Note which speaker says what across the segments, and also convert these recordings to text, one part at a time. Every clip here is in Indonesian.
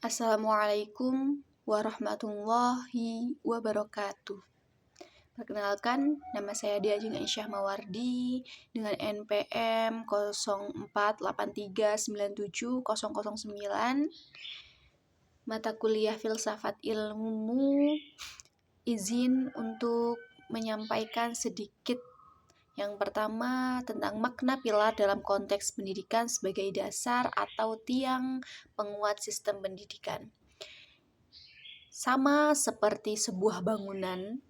Speaker 1: Assalamualaikum warahmatullahi wabarakatuh. Perkenalkan, nama saya Dia Ajeng Aisyah Mawardi dengan NPM 0483970009, mata kuliah Filsafat Ilmu. Izin untuk menyampaikan sedikit. Yang pertama, tentang makna pilar dalam konteks pendidikan sebagai dasar atau tiang penguat sistem pendidikan. Sama seperti sebuah bangunan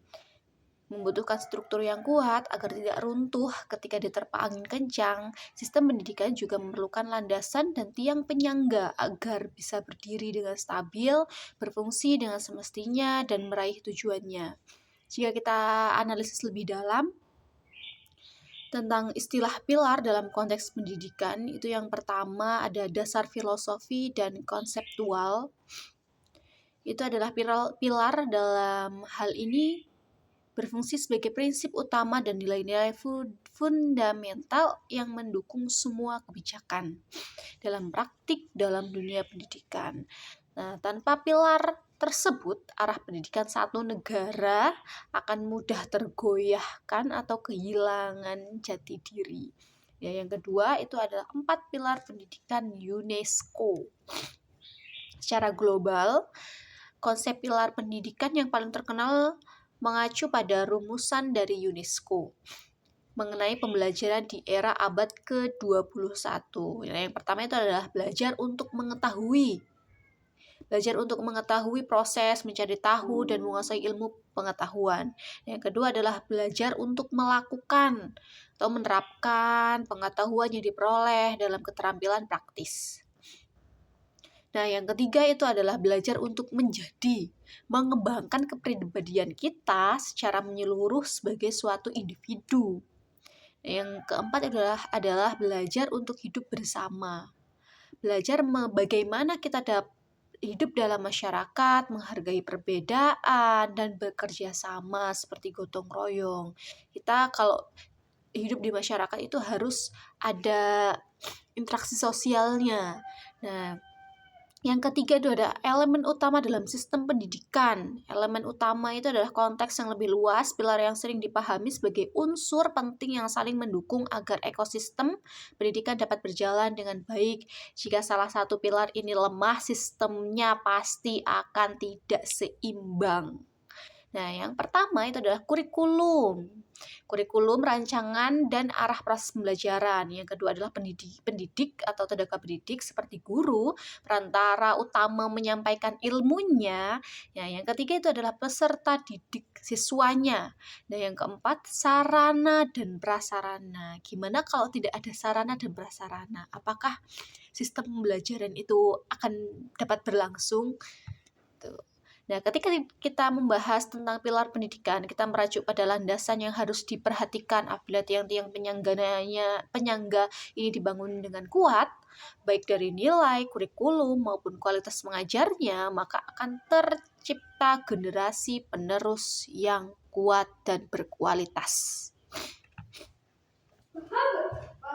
Speaker 1: membutuhkan struktur yang kuat agar tidak runtuh ketika diterpa angin kencang, sistem pendidikan juga memerlukan landasan dan tiang penyangga agar bisa berdiri dengan stabil, berfungsi dengan semestinya, dan meraih tujuannya. Jika kita analisis lebih dalam tentang istilah pilar dalam konteks pendidikan, itu yang pertama ada dasar filosofi dan konseptual. Itu adalah pilar dalam hal ini berfungsi sebagai prinsip utama dan nilai-nilai fundamental yang mendukung semua kebijakan dalam praktik dalam dunia pendidikan. Nah, tanpa pilar tersebut, arah pendidikan satu negara akan mudah tergoyahkan atau kehilangan jati diri. Ya, yang kedua itu adalah 4 pilar pendidikan UNESCO. Secara global, konsep pilar pendidikan yang paling terkenal mengacu pada rumusan dari UNESCO mengenai pembelajaran di era abad ke-21. Yang pertama itu adalah belajar untuk mengetahui. Belajar untuk mengetahui proses, mencari tahu, dan menguasai ilmu pengetahuan. Yang kedua adalah belajar untuk melakukan atau menerapkan pengetahuan yang diperoleh dalam keterampilan praktis. Nah, yang ketiga itu adalah belajar untuk menjadi, mengembangkan kepribadian kita secara menyeluruh sebagai suatu individu. Yang keempat adalah belajar untuk hidup bersama. Belajar bagaimana kita hidup dalam masyarakat, menghargai perbedaan, dan bekerja sama seperti gotong royong. Kita kalau hidup di masyarakat itu harus ada interaksi sosialnya. Nah, yang ketiga itu ada elemen utama dalam sistem pendidikan. Elemen utama itu adalah konteks yang lebih luas, pilar yang sering dipahami sebagai unsur penting yang saling mendukung agar ekosistem pendidikan dapat berjalan dengan baik. Jika salah satu pilar ini lemah, sistemnya pasti akan tidak seimbang. Nah, yang pertama itu adalah kurikulum. Kurikulum, rancangan, dan arah proses pembelajaran. Yang kedua adalah pendidik atau tenaga pendidik seperti guru, perantara utama menyampaikan ilmunya. Ya, yang ketiga itu adalah peserta didik siswanya. Dan yang keempat, sarana dan prasarana. Gimana kalau tidak ada sarana dan prasarana? Apakah sistem pembelajaran itu akan dapat berlangsung? Tuh. Nah, ketika kita membahas tentang pilar pendidikan, kita merujuk pada landasan yang harus diperhatikan apabila tiang-tiang penyangga ini dibangun dengan kuat, baik dari nilai, kurikulum, maupun kualitas mengajarnya, maka akan tercipta generasi penerus yang kuat dan berkualitas.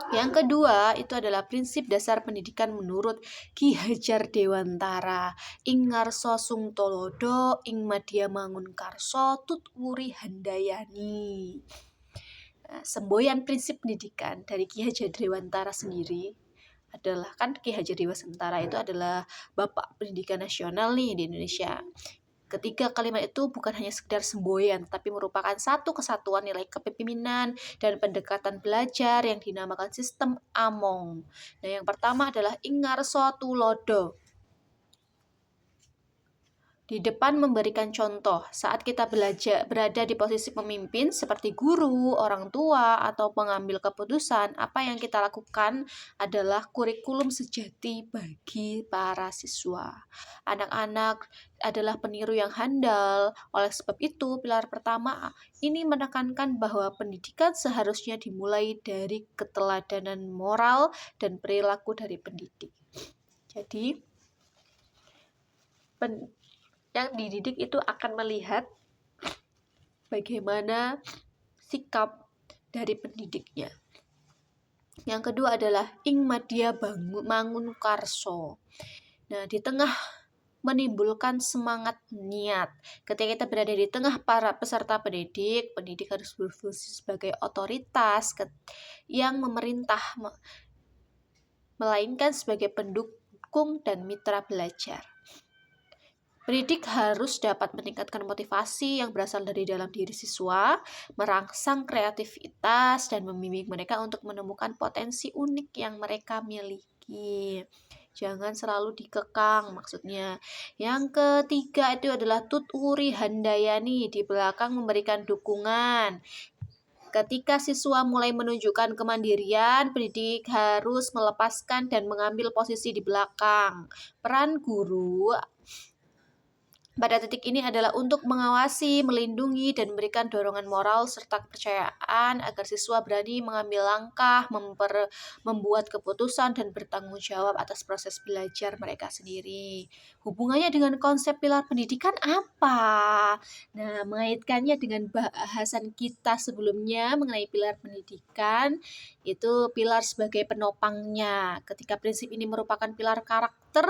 Speaker 1: Yang kedua itu adalah prinsip dasar pendidikan menurut Ki Hajar Dewantara. Ing ngarso sung tolodo, ing madya mangun karso, tut wuri handayani. Semboyan prinsip pendidikan dari Ki Hajar Dewantara sendiri adalah, kan Ki Hajar Dewantara itu adalah bapak pendidikan nasional nih di Indonesia. Ketiga kalimat itu bukan hanya sekedar semboyan, tapi merupakan satu kesatuan nilai kepemimpinan dan pendekatan belajar yang dinamakan sistem Among. Nah, yang pertama adalah ingarso tulodo. Di depan memberikan contoh, saat kita berada di posisi pemimpin seperti guru, orang tua, atau pengambil keputusan, apa yang kita lakukan adalah kurikulum sejati bagi para siswa. Anak-anak adalah peniru yang handal, oleh sebab itu pilar pertama ini menekankan bahwa pendidikan seharusnya dimulai dari keteladanan moral dan perilaku dari pendidik. Jadi, yang dididik itu akan melihat bagaimana sikap dari pendidiknya. Yang kedua adalah ing madya mangun karso. Nah, di tengah menimbulkan semangat niat. Ketika kita berada di tengah para peserta pendidik, pendidik harus berfungsi sebagai otoritas yang memerintah, melainkan sebagai pendukung dan mitra belajar. Pendidik harus dapat meningkatkan motivasi yang berasal dari dalam diri siswa, merangsang kreativitas, dan membimbing mereka untuk menemukan potensi unik yang mereka miliki. Jangan selalu dikekang maksudnya. Yang ketiga itu adalah Tutwuri Handayani, di belakang memberikan dukungan. Ketika siswa mulai menunjukkan kemandirian, pendidik harus melepaskan dan mengambil posisi di belakang. Peran guru pada titik ini adalah untuk mengawasi, melindungi, dan memberikan dorongan moral serta kepercayaan agar siswa berani mengambil langkah, membuat keputusan, dan bertanggung jawab atas proses belajar mereka sendiri. Hubungannya dengan konsep pilar pendidikan apa? Nah, mengaitkannya dengan bahasan kita sebelumnya mengenai pilar pendidikan, itu pilar sebagai penopangnya. Ketika prinsip ini merupakan pilar karakter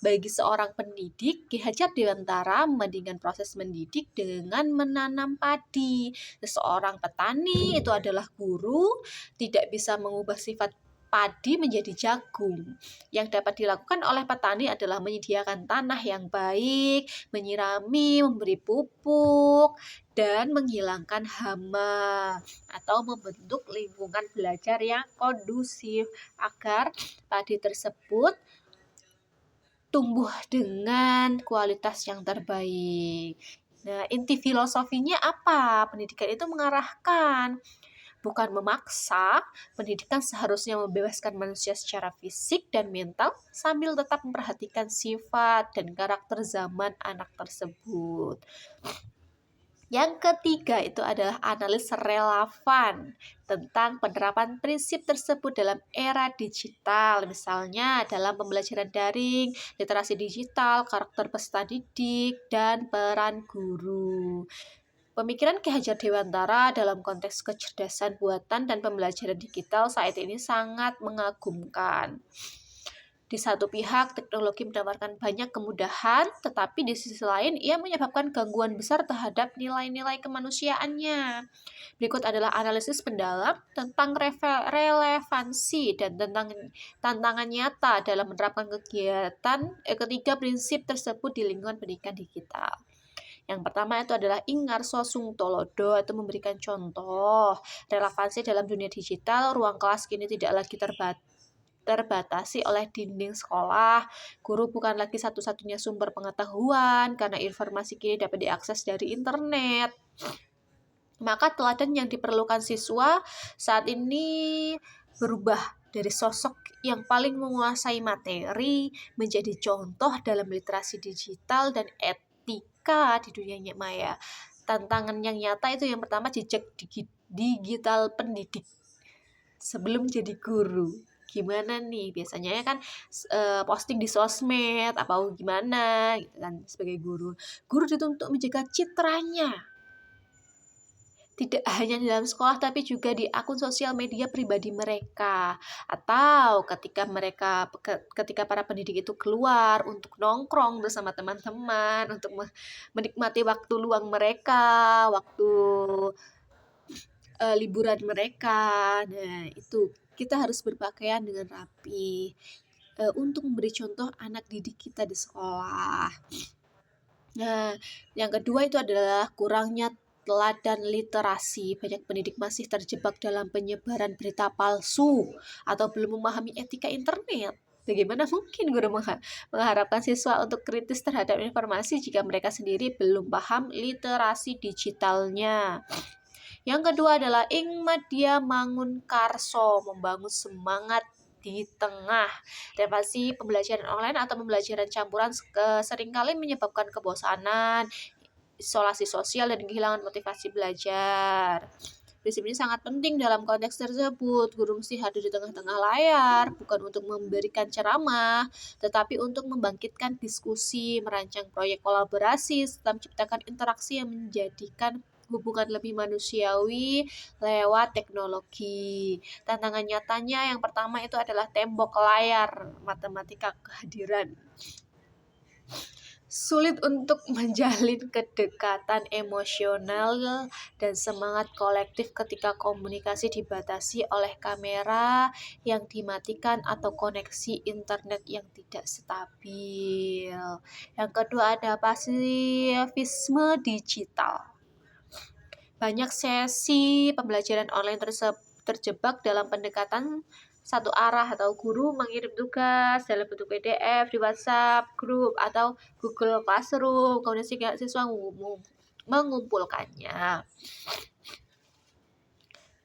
Speaker 1: bagi seorang pendidik, Ki Hajar Dewantara membandingkan proses mendidik dengan menanam padi. Seorang petani itu adalah guru, tidak bisa mengubah sifat padi menjadi jagung. Yang dapat dilakukan oleh petani adalah menyediakan tanah yang baik, menyirami, memberi pupuk, dan menghilangkan hama, atau membentuk lingkungan belajar yang kondusif agar padi tersebut tumbuh dengan kualitas yang terbaik. Nah, inti filosofinya apa? Pendidikan itu mengarahkan, bukan memaksa. Pendidikan seharusnya membebaskan manusia secara fisik dan mental sambil tetap memperhatikan sifat dan karakter zaman anak tersebut. Yang ketiga itu adalah analis relevan tentang penerapan prinsip tersebut dalam era digital, misalnya dalam pembelajaran daring, literasi digital, karakter peserta didik, dan peran guru. Pemikiran Ki Hajar Dewantara dalam konteks kecerdasan buatan dan pembelajaran digital saat ini sangat mengagumkan. Di satu pihak, teknologi menawarkan banyak kemudahan, tetapi di sisi lain ia menyebabkan gangguan besar terhadap nilai-nilai kemanusiaannya. Berikut adalah analisis mendalam tentang relevansi dan tentang tantangan nyata dalam menerapkan ketiga prinsip tersebut di lingkungan pendidikan digital. Yang pertama itu adalah Ingarso Sungtolodo, itu memberikan contoh relevansi dalam dunia digital. Ruang kelas kini tidak lagi terbatasi oleh dinding sekolah. Guru bukan lagi satu-satunya sumber pengetahuan karena informasi kini dapat diakses dari internet. Maka teladan yang diperlukan siswa saat ini berubah dari sosok yang paling menguasai materi menjadi contoh dalam literasi digital dan etika di dunia maya. Tantangan yang nyata itu yang pertama, jejak digital pendidik sebelum jadi guru. Gimana nih, biasanya kan posting di sosmed apa gimana gitu kan. Sebagai guru dituntut menjaga citranya, tidak hanya di dalam sekolah tapi juga di akun sosial media pribadi mereka, atau ketika para pendidik itu keluar untuk nongkrong bersama teman-teman, untuk menikmati waktu luang mereka, waktu liburan mereka. Nah, itu kita harus berpakaian dengan rapi untuk memberi contoh anak didik kita di sekolah. Nah, yang kedua itu adalah kurangnya teladan literasi. Banyak pendidik masih terjebak dalam penyebaran berita palsu atau belum memahami etika internet. Bagaimana mungkin guru mengharapkan siswa untuk kritis terhadap informasi jika mereka sendiri belum paham literasi digitalnya? Yang kedua adalah Ingmadya Mangunkarso, membangun semangat di tengah. Revasi pembelajaran online atau pembelajaran campuran seringkali menyebabkan kebosanan, isolasi sosial, dan kehilangan motivasi belajar. Prinsip ini sangat penting dalam konteks tersebut. Guru mesti hadir di tengah-tengah layar, bukan untuk memberikan ceramah, tetapi untuk membangkitkan diskusi, merancang proyek kolaborasi, serta menciptakan interaksi yang menjadikan hubungan lebih manusiawi lewat teknologi. Tantangan nyatanya yang pertama itu adalah tembok layar matematika kehadiran. sulit untuk menjalin kedekatan emosional dan semangat kolektif ketika komunikasi dibatasi oleh kamera yang dimatikan atau koneksi internet yang tidak stabil. Yang kedua ada pasifisme digital. Banyak sesi pembelajaran online terjebak dalam pendekatan satu arah atau guru mengirim tugas dalam bentuk PDF di WhatsApp grup atau Google Classroom, kemudian siswa mengumpulkannya.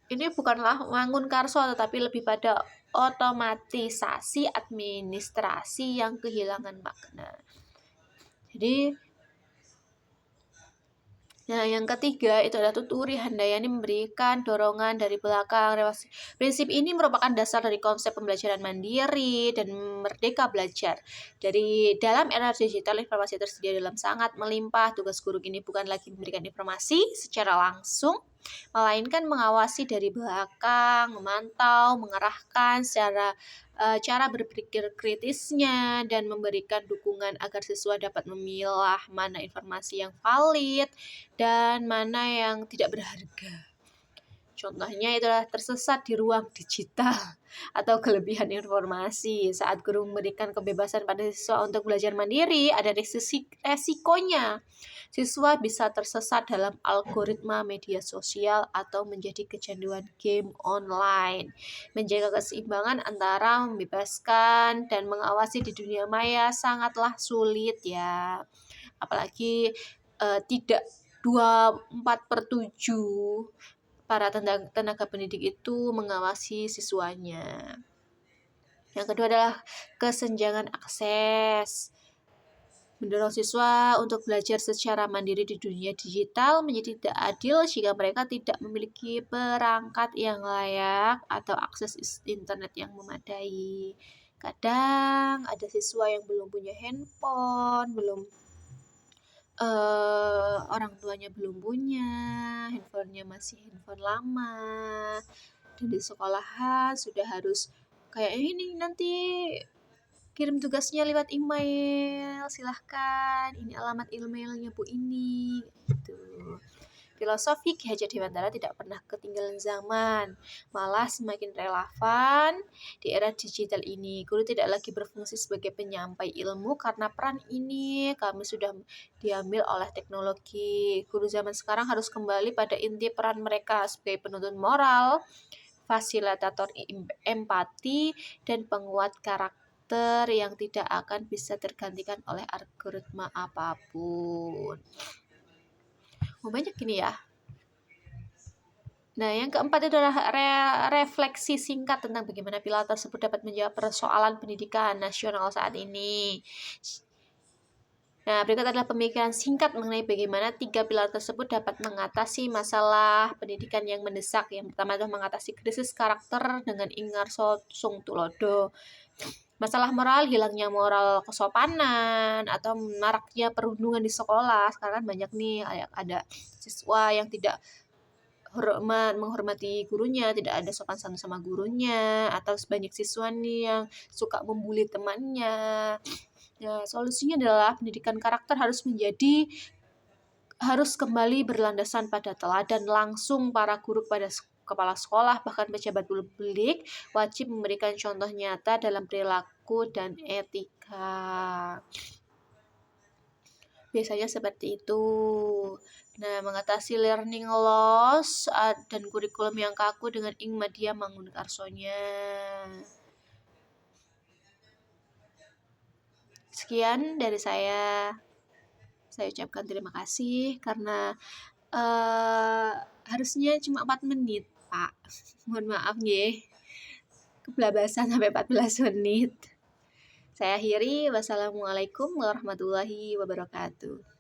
Speaker 1: Ini bukanlah wangun karso tetapi lebih pada otomatisasi administrasi yang kehilangan makna. Jadi yang ketiga itu adalah tuturi Handayani memberikan dorongan dari belakang. Prinsip ini merupakan dasar dari konsep pembelajaran mandiri dan merdeka belajar. Dari dalam era digital, informasi tersedia dalam sangat melimpah. Tugas guru kini bukan lagi memberikan informasi secara langsung, melainkan mengawasi dari belakang, memantau, mengarahkan secara cara berpikir kritisnya dan memberikan dukungan agar siswa dapat memilah mana informasi yang valid dan mana yang tidak berharga. Contohnya itulah tersesat di ruang digital atau kelebihan informasi. Saat guru memberikan kebebasan pada siswa untuk belajar mandiri, ada resikonya. Siswa bisa tersesat dalam algoritma media sosial atau menjadi kecanduan game online. Menjaga keseimbangan antara membebaskan dan mengawasi di dunia maya sangatlah sulit ya. Apalagi tidak 24/7 para tenaga pendidik itu mengawasi siswanya. Yang kedua adalah kesenjangan akses. Mendorong siswa untuk belajar secara mandiri di dunia digital menjadi tidak adil jika mereka tidak memiliki perangkat yang layak atau akses internet yang memadai. Kadang ada siswa yang belum punya handphone, orang tuanya belum punya, handphonenya masih handphone lama, dan di sekolahan sudah harus kayak ini nanti kirim tugasnya lewat email, silahkan ini alamat emailnya bu ini gitu. Filosofi Ki Hajar Dewantara tidak pernah ketinggalan zaman, malah semakin relevan di era digital ini. Guru tidak lagi berfungsi sebagai penyampai ilmu karena peran ini kami sudah diambil oleh teknologi. Guru zaman sekarang harus kembali pada inti peran mereka sebagai penuntun moral, fasilitator empati, dan penguat karakter yang tidak akan bisa tergantikan oleh algoritma apapun. Banyak ini ya. Nah, yang keempat itu adalah refleksi singkat tentang bagaimana pilar tersebut dapat menjawab persoalan pendidikan nasional saat ini. Nah, berikut adalah pemikiran singkat mengenai bagaimana 3 pilar tersebut dapat mengatasi masalah pendidikan yang mendesak. Yang pertama adalah mengatasi krisis karakter dengan Ingarso Sungtulodo. Masalah moral, hilangnya moral kesopanan atau maraknya perundungan di sekolah. Sekarang banyak nih ada siswa yang tidak menghormati gurunya, tidak ada sopan santun sama gurunya, atau banyak siswa nih yang suka membuli temannya. Nah, solusinya adalah pendidikan karakter harus kembali berlandasan pada teladan langsung para guru pada kepala sekolah, bahkan pejabat publik wajib memberikan contoh nyata dalam perilaku dan etika. Biasanya seperti itu. Nah, mengatasi learning loss dan kurikulum yang kaku dengan Ing Madya Mangunkarsonya. Sekian dari saya. Saya ucapkan terima kasih karena harusnya cuma 4 menit, Pak. Mohon maaf nggih. Keblabasan sampai 14 menit. Saya akhiri. Wassalamualaikum warahmatullahi wabarakatuh.